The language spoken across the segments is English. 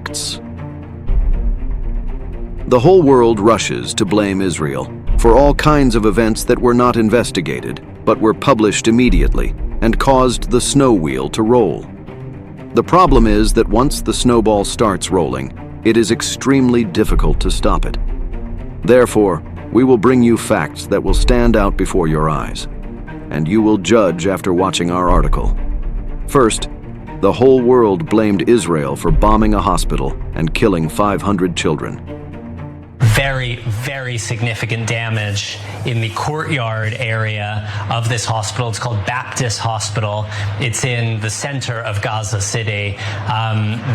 facts. The whole world rushes to blame Israel for all kinds of events that were not investigated, but were published immediately and caused the snow wheel to roll. The problem is that once the snowball starts rolling, it is extremely difficult to stop it. Therefore, we will bring you facts that will stand out before your eyes, and you will judge after watching our article. First, the whole world blamed Israel for bombing a hospital and killing 500 children. Very, very significant damage in the courtyard area of this hospital. It's called Baptist Hospital. It's in the center of Gaza City.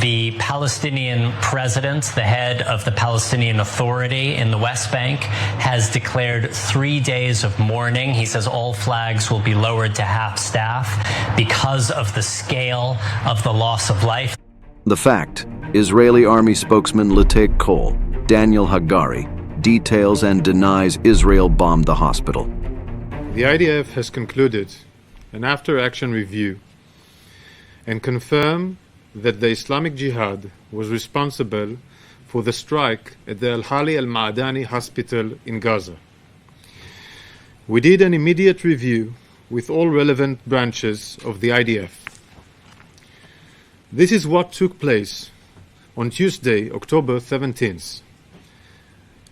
The Palestinian president, the head of the Palestinian Authority in the West Bank, has declared 3 days of mourning. He says all flags will be lowered to half staff because of the scale of the loss of life. The fact, Israeli army spokesman Litek Kol, Daniel Hagari, details and denies Israel bombed the hospital. The IDF has concluded an after-action review and confirmed that the Islamic Jihad was responsible for the strike at the Al-Hali Al-Ma'adani hospital in Gaza. We did an immediate review with all relevant branches of the IDF. This is what took place on Tuesday, October 17th.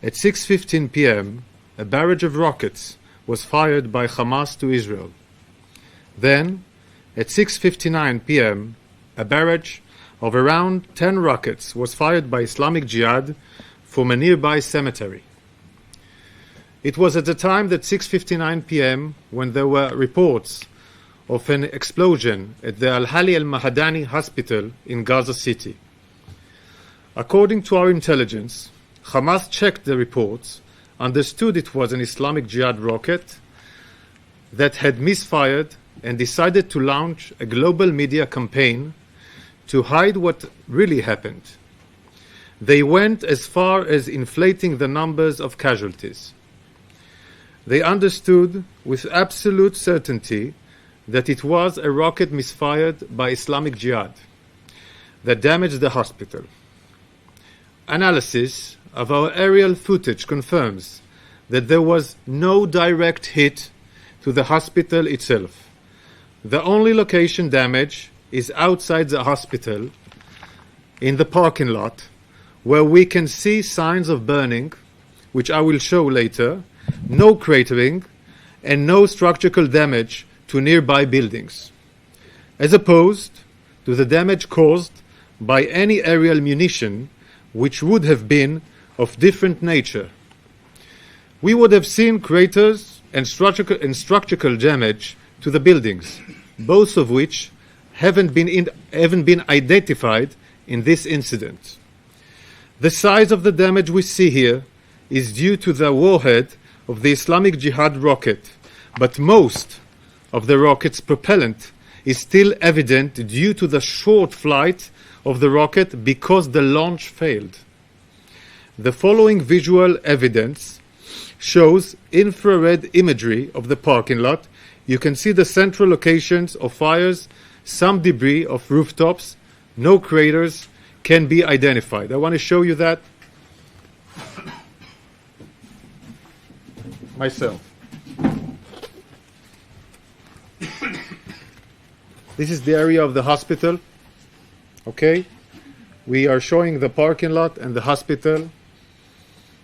At 6:15 p.m., a barrage of rockets was fired by Hamas to Israel. Then, at 6:59 p.m., a barrage of around 10 rockets was fired by Islamic Jihad from a nearby cemetery. It was at the time that 6:59 p.m. when there were reports of an explosion at the Al-Hali Al-Mahadani hospital in Gaza City. According to our intelligence, Hamas checked the reports, understood it was an Islamic Jihad rocket that had misfired, and decided to launch a global media campaign to hide what really happened. They went as far as inflating the numbers of casualties. They understood with absolute certainty that it was a rocket misfired by Islamic Jihad that damaged the hospital. Analysis of our aerial footage confirms that there was no direct hit to the hospital itself. The only location damage is outside the hospital, in the parking lot, where we can see signs of burning, which I will show later, no cratering, and no structural damage to nearby buildings, as opposed to the damage caused by any aerial munition, which would have been of different nature. We would have seen craters and structural damage to the buildings, both of which haven't been identified in this incident. The size of the damage we see here is due to the warhead of the Islamic Jihad rocket, but most of the rocket's propellant is still evident due to the short flight of the rocket because the launch failed. The following visual evidence shows infrared imagery of the parking lot. You can see the central locations of fires, some debris of rooftops, no craters can be identified. I want to show you that myself. This is the area of the hospital. Okay? We are showing the parking lot and the hospital.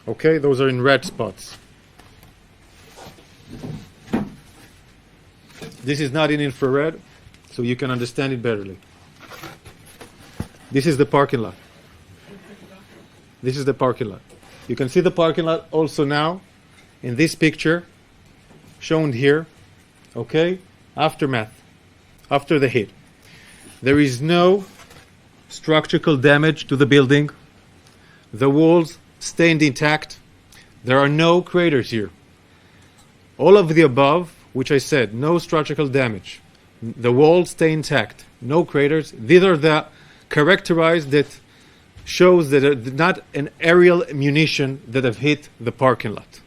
Okay, those are in red spots. This is not in infrared, so you can understand it betterly. This is the parking lot. This is the parking lot. You can see the parking lot also now in this picture shown here. Okay, aftermath, after the hit. There is no structural damage to the building. The walls stayed intact. There are no craters here. All of the above, which I said, no structural damage. The walls stay intact, no craters. These are the characterized that shows that it's not an aerial munition that have hit the parking lot.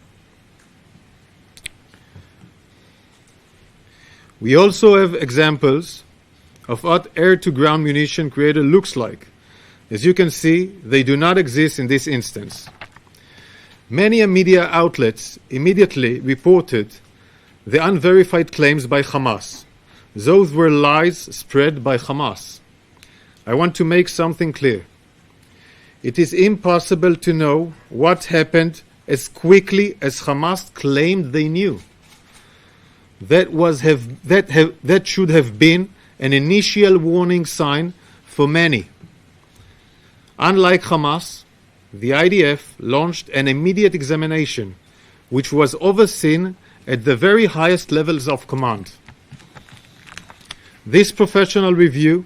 We also have examples of what air-to-ground munition creator looks like. As you can see, they do not exist in this instance. Many media outlets immediately reported the unverified claims by Hamas. Those were lies spread by Hamas. I want to make something clear. It is impossible to know what happened as quickly as Hamas claimed they knew. That should have been an initial warning sign for many. Unlike Hamas, the IDF launched an immediate examination, which was overseen at the very highest levels of command. This professional review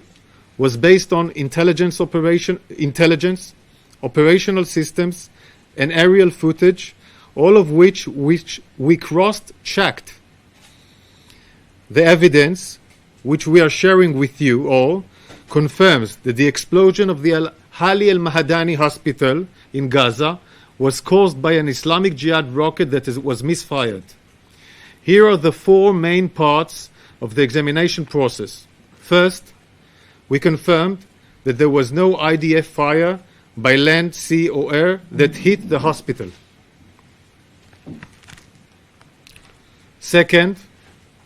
was based on intelligence, operational systems, and aerial footage, all of which we cross-checked. The evidence, which we are sharing with you all, confirms that the explosion of the Al-Hali al-Mahadani hospital in Gaza was caused by an Islamic Jihad rocket that was misfired. Here are the four main parts of the examination process. First, we confirmed that there was no IDF fire by land, sea, or air that hit the hospital. Second,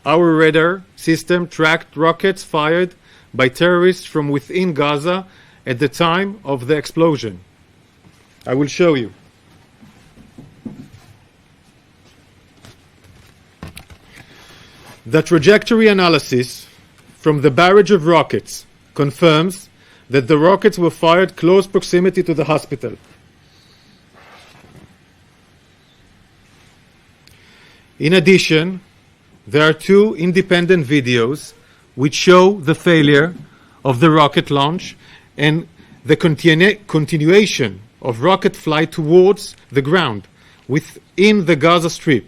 our radar system tracked rockets fired by terrorists from within Gaza at the time of the explosion. I will show you. The trajectory analysis from the barrage of rockets confirms that the rockets were fired close proximity to the hospital. In addition, there are two independent videos which show the failure of the rocket launch and the continuation of rocket flight towards the ground within the Gaza Strip,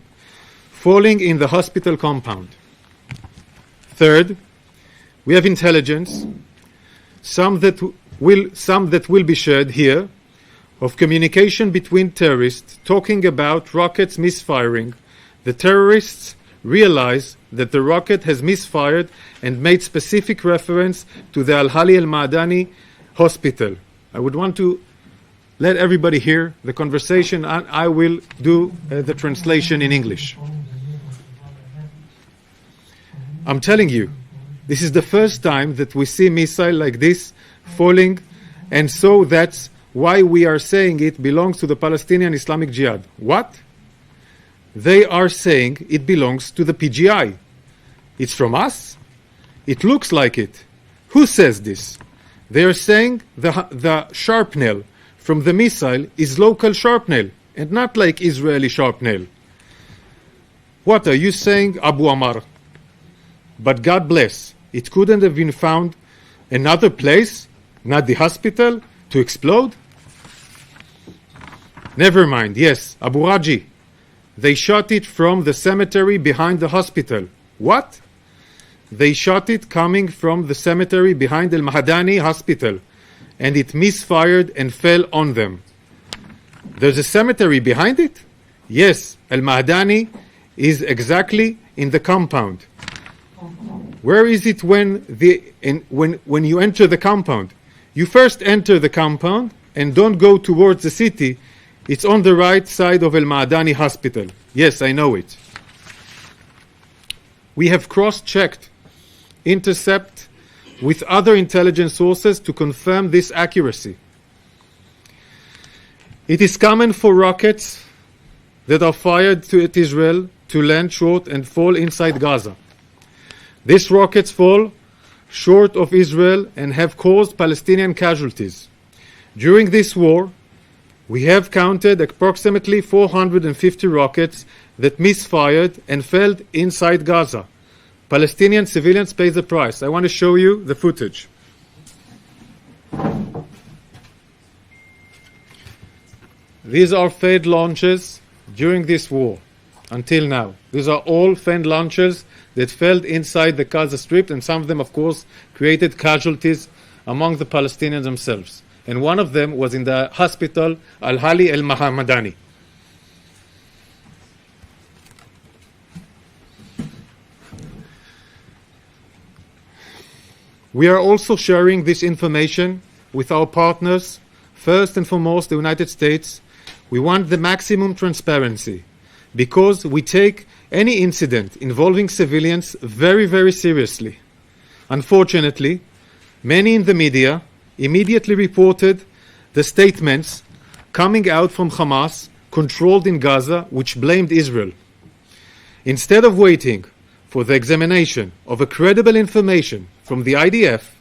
falling in the hospital compound. Third, we have intelligence, some that will be shared here, of communication between terrorists talking about rockets misfiring. The terrorists realize that the rocket has misfired and made specific reference to the Al-Hali al-Ma'adani hospital. I would want to let everybody hear the conversation, and I will do the translation in English. I'm telling you, this is the first time that we see missile like this falling, and so that's why we are saying it belongs to the Palestinian Islamic Jihad. What? They are saying it belongs to the PGI. It's from us? It looks like it. Who says this? They are saying the sharpnel from the missile is local sharpnel and not like Israeli sharpnel. What are you saying, Abu Amar? But God bless, it couldn't have been found another place, not the hospital, to explode? Never mind, yes, Abu Raji. They shot it from the cemetery behind the hospital. What? They shot it coming from the cemetery behind Al Mahadani hospital, and it misfired and fell on them. There's a cemetery behind it? Yes, Al Mahadani is exactly in the compound. Where is it when you enter the compound? You first enter the compound and don't go towards the city. It's on the right side of Al Ma'adani hospital. Yes, I know it. We have cross-checked intercept with other intelligence sources to confirm this accuracy. It is common for rockets that are fired at Israel to land short and fall inside Gaza. These rockets fall short of Israel and have caused Palestinian casualties. During this war, we have counted approximately 450 rockets that misfired and fell inside Gaza. Palestinian civilians pay the price. I want to show you the footage. These are failed launches during this war until now. These are all failed launches that fell inside the Gaza Strip, and some of them, of course, created casualties among the Palestinians themselves. And one of them was in the hospital Al-Hali al-Mahamadani. We are also sharing this information with our partners, first and foremost the United States, we want the maximum transparency because we take any incident involving civilians very, very seriously. Unfortunately, many in the media immediately reported the statements coming out from Hamas, controlled in Gaza, which blamed Israel. Instead of waiting for the examination of a credible information from the IDF,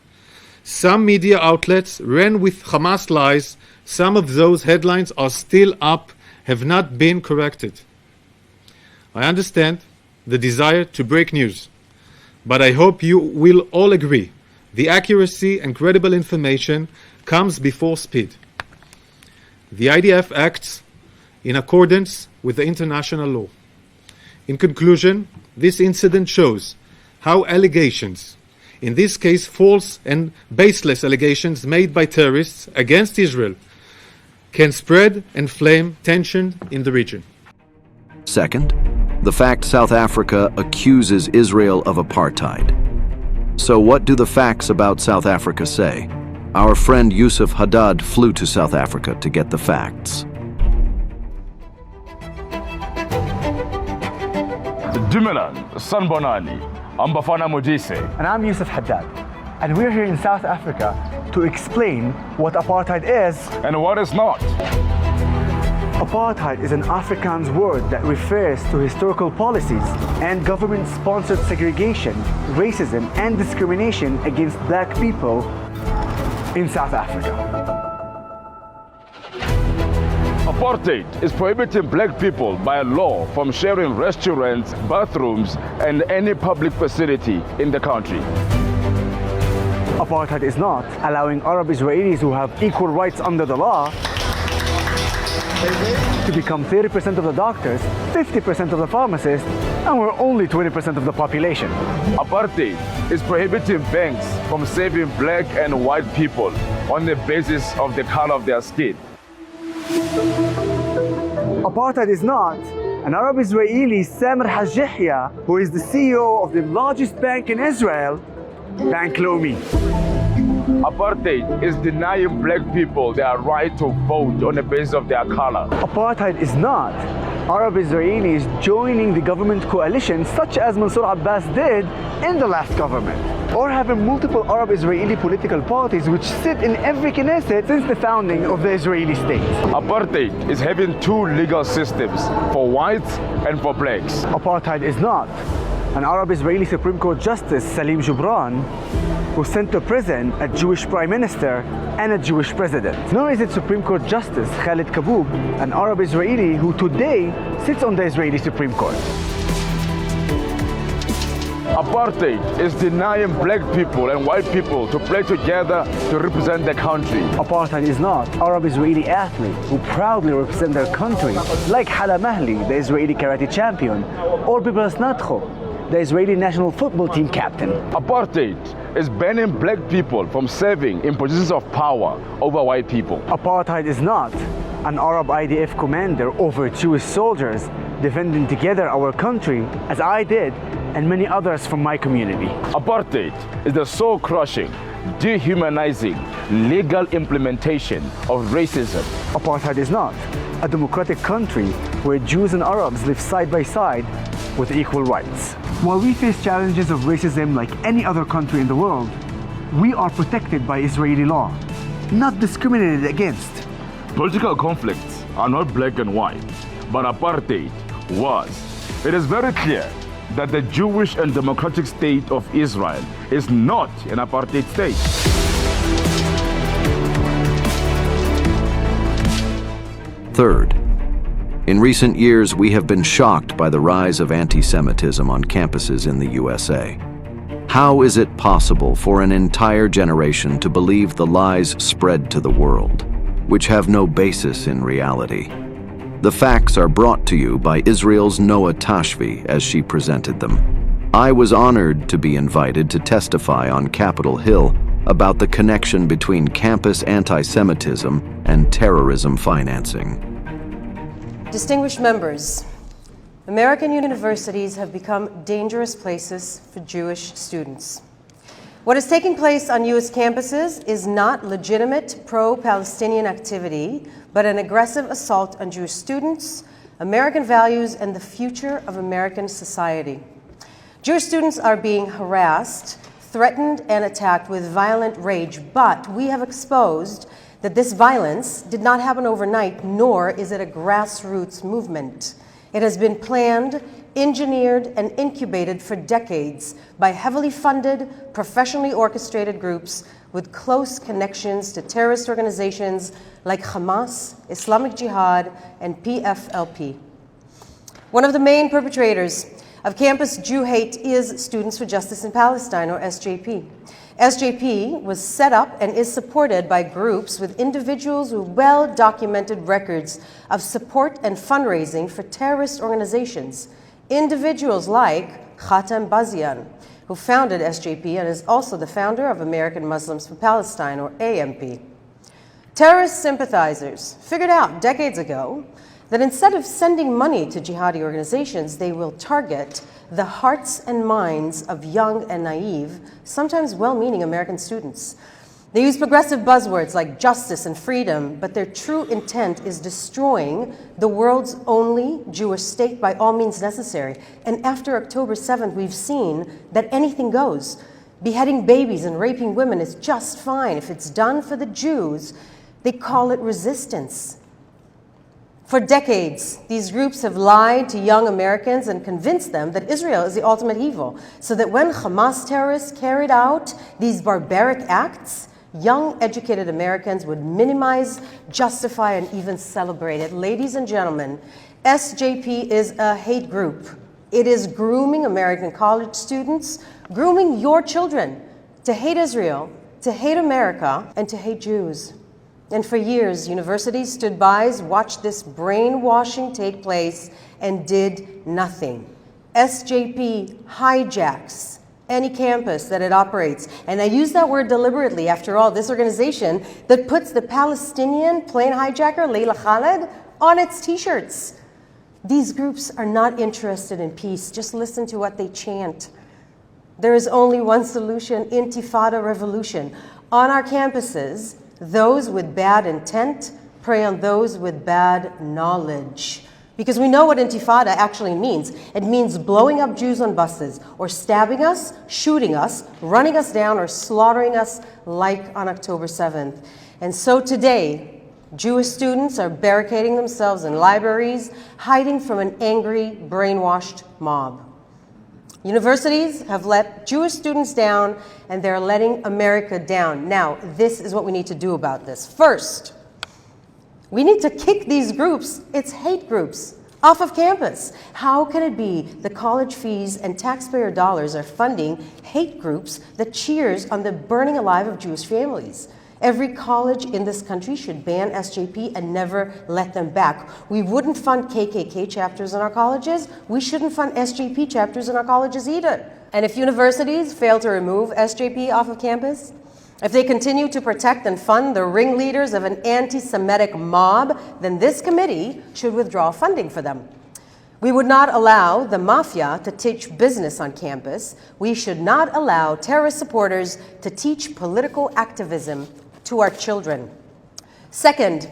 some media outlets ran with Hamas lies. Some of those headlines are still up, have not been corrected. I understand the desire to break news, but I hope you will all agree the accuracy and credible information comes before speed. The IDF acts in accordance with the international law. In conclusion, this incident shows how allegations, in this case false and baseless allegations made by terrorists against Israel, can spread and flame tension in the region. Second, the fact South Africa accuses Israel of apartheid. So what do the facts about South Africa say? Our friend Yusuf Haddad flew to South Africa to get the facts. Dumelan, Sanbonani, Ambafana Modise. And I'm Yusuf Haddad. And we're here in South Africa to explain what apartheid is And what is not? Apartheid is an Afrikaans word that refers to historical policies and government-sponsored segregation, racism, and discrimination against black people in South Africa. Apartheid is prohibiting black people by law from sharing restaurants, bathrooms, and any public facility in the country. Apartheid is not allowing Arab Israelis who have equal rights under the law to become 30% of the doctors, 50% of the pharmacists, and we're only 20% of the population. Apartheid is prohibiting banks from saving black and white people on the basis of the color of their skin. Apartheid is not an Arab Israeli, Samer Hajjahia, who is the CEO of the largest bank in Israel, Bank Leumi. Apartheid is denying black people their right to vote on the basis of their color. Apartheid is not Arab Israelis joining the government coalition such as Mansour Abbas did in the last government, or having multiple Arab Israeli political parties which sit in every Knesset since the founding of the Israeli state. Apartheid is having two legal systems for whites and for blacks. Apartheid is not an Arab Israeli Supreme Court Justice, Salim Jubran, who sent to prison a Jewish Prime Minister and a Jewish President. Nor is it Supreme Court Justice Khalid Kaboub, an Arab Israeli who today sits on the Israeli Supreme Court. Apartheid is denying black people and white people to play together to represent their country. Apartheid is not Arab Israeli athletes who proudly represent their country, like Hala Mahli, the Israeli karate champion, or Bibras Natcho, the Israeli national football team captain. Apartheid is banning black people from serving in positions of power over white people. Apartheid is not an Arab IDF commander over Jewish soldiers defending together our country, as I did and many others from my community. Apartheid is the soul-crushing, dehumanizing, legal implementation of racism. Apartheid is not a democratic country where Jews and Arabs live side by side with equal rights. While we face challenges of racism like any other country in the world, we are protected by Israeli law, not discriminated against. Political conflicts are not black and white, but apartheid was. It is very clear that the Jewish and democratic state of Israel is not an apartheid state. Third, in recent years, we have been shocked by the rise of anti-Semitism on campuses in the USA. How is it possible for an entire generation to believe the lies spread to the world, which have no basis in reality? The facts are brought to you by Israel's Noah Tashvi as she presented them. I was honored to be invited to testify on Capitol Hill about the connection between campus anti-Semitism and terrorism financing. Distinguished members, American universities have become dangerous places for Jewish students. What is taking place on U.S. campuses is not legitimate pro-Palestinian activity, but an aggressive assault on Jewish students, American values, and the future of American society. Jewish students are being harassed, threatened, and attacked with violent rage, but we have exposed that this violence did not happen overnight, nor is it a grassroots movement. It has been planned, engineered, and incubated for decades by heavily funded, professionally orchestrated groups with close connections to terrorist organizations like Hamas, Islamic Jihad, and PFLP. One of the main perpetrators of campus Jew hate is Students for Justice in Palestine, or SJP. SJP was set up and is supported by groups with individuals with well-documented records of support and fundraising for terrorist organizations. Individuals like Khatem Bazian, who founded SJP and is also the founder of American Muslims for Palestine, or AMP. Terrorist sympathizers figured out decades ago that instead of sending money to jihadi organizations, they will target the hearts and minds of young and naive, sometimes well-meaning American students. They use progressive buzzwords like justice and freedom, but their true intent is destroying the world's only Jewish state by all means necessary. And after October 7th, we've seen that anything goes. Beheading babies and raping women is just fine. If it's done for the Jews, they call it resistance. For decades, these groups have lied to young Americans and convinced them that Israel is the ultimate evil, so that when Hamas terrorists carried out these barbaric acts, young, educated Americans would minimize, justify, and even celebrate it. Ladies and gentlemen, SJP is a hate group. It is grooming American college students, grooming your children to hate Israel, to hate America, and to hate Jews. And for years, universities stood by, watched this brainwashing take place, and did nothing. SJP hijacks any campus that it operates. And I use that word deliberately. After all, this organization that puts the Palestinian plane hijacker, Layla Khaled, on its t-shirts. These groups are not interested in peace. Just listen to what they chant. There is only one solution: intifada revolution. On our campuses, those with bad intent prey on those with bad knowledge. Because we know what intifada actually means. It means blowing up Jews on buses, or stabbing us, shooting us, running us down, or slaughtering us like on October 7th. And so today, Jewish students are barricading themselves in libraries, hiding from an angry, brainwashed mob. Universities have let Jewish students down, and they're letting America down. Now, this is what we need to do about this. First, we need to kick these groups, it's hate groups, off of campus. How can it be the college fees and taxpayer dollars are funding hate groups that cheers on the burning alive of Jewish families? Every college in this country should ban SJP and never let them back. We wouldn't fund KKK chapters in our colleges. We shouldn't fund SJP chapters in our colleges either. And if universities fail to remove SJP off of campus, if they continue to protect and fund the ringleaders of an anti-Semitic mob, then this committee should withdraw funding for them. We would not allow the mafia to teach business on campus. We should not allow terrorist supporters to teach political activism to our children. Second,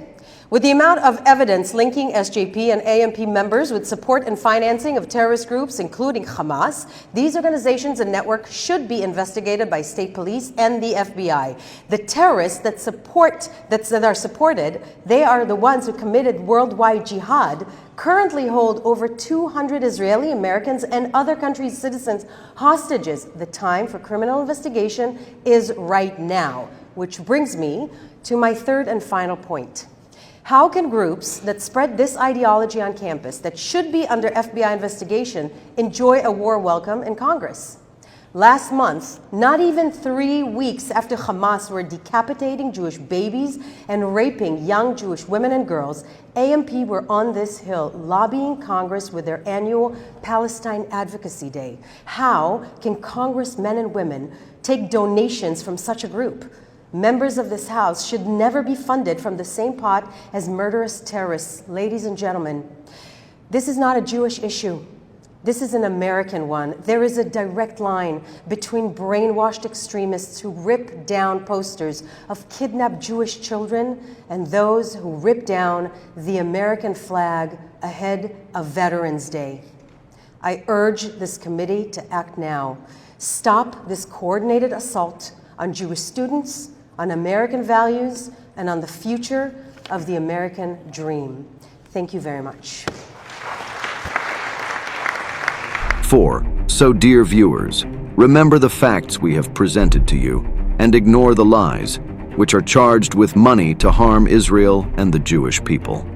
with the amount of evidence linking SJP and AMP members with support and financing of terrorist groups, including Hamas, these organizations and networks should be investigated by state police and the FBI. The terrorists that are supported, they are the ones who committed worldwide jihad, currently hold over 200 Israeli Americans and other countries' citizens hostages. The time for criminal investigation is right now, which brings me to my third and final point. How can groups that spread this ideology on campus, that should be under FBI investigation, enjoy a war welcome in Congress? Last month, not even 3 weeks after Hamas were decapitating Jewish babies and raping young Jewish women and girls, AMP were on this Hill lobbying Congress with their annual Palestine Advocacy Day. How can congressmen and women take donations from such a group? Members of this House should never be funded from the same pot as murderous terrorists. Ladies and gentlemen, this is not a Jewish issue. This is an American one. There is a direct line between brainwashed extremists who rip down posters of kidnapped Jewish children and those who rip down the American flag ahead of Veterans Day. I urge this committee to act now. Stop this coordinated assault on Jewish students, on American values, and on the future of the American dream. Thank you very much. 4. So, dear viewers, remember the facts we have presented to you and ignore the lies, which are charged with money to harm Israel and the Jewish people.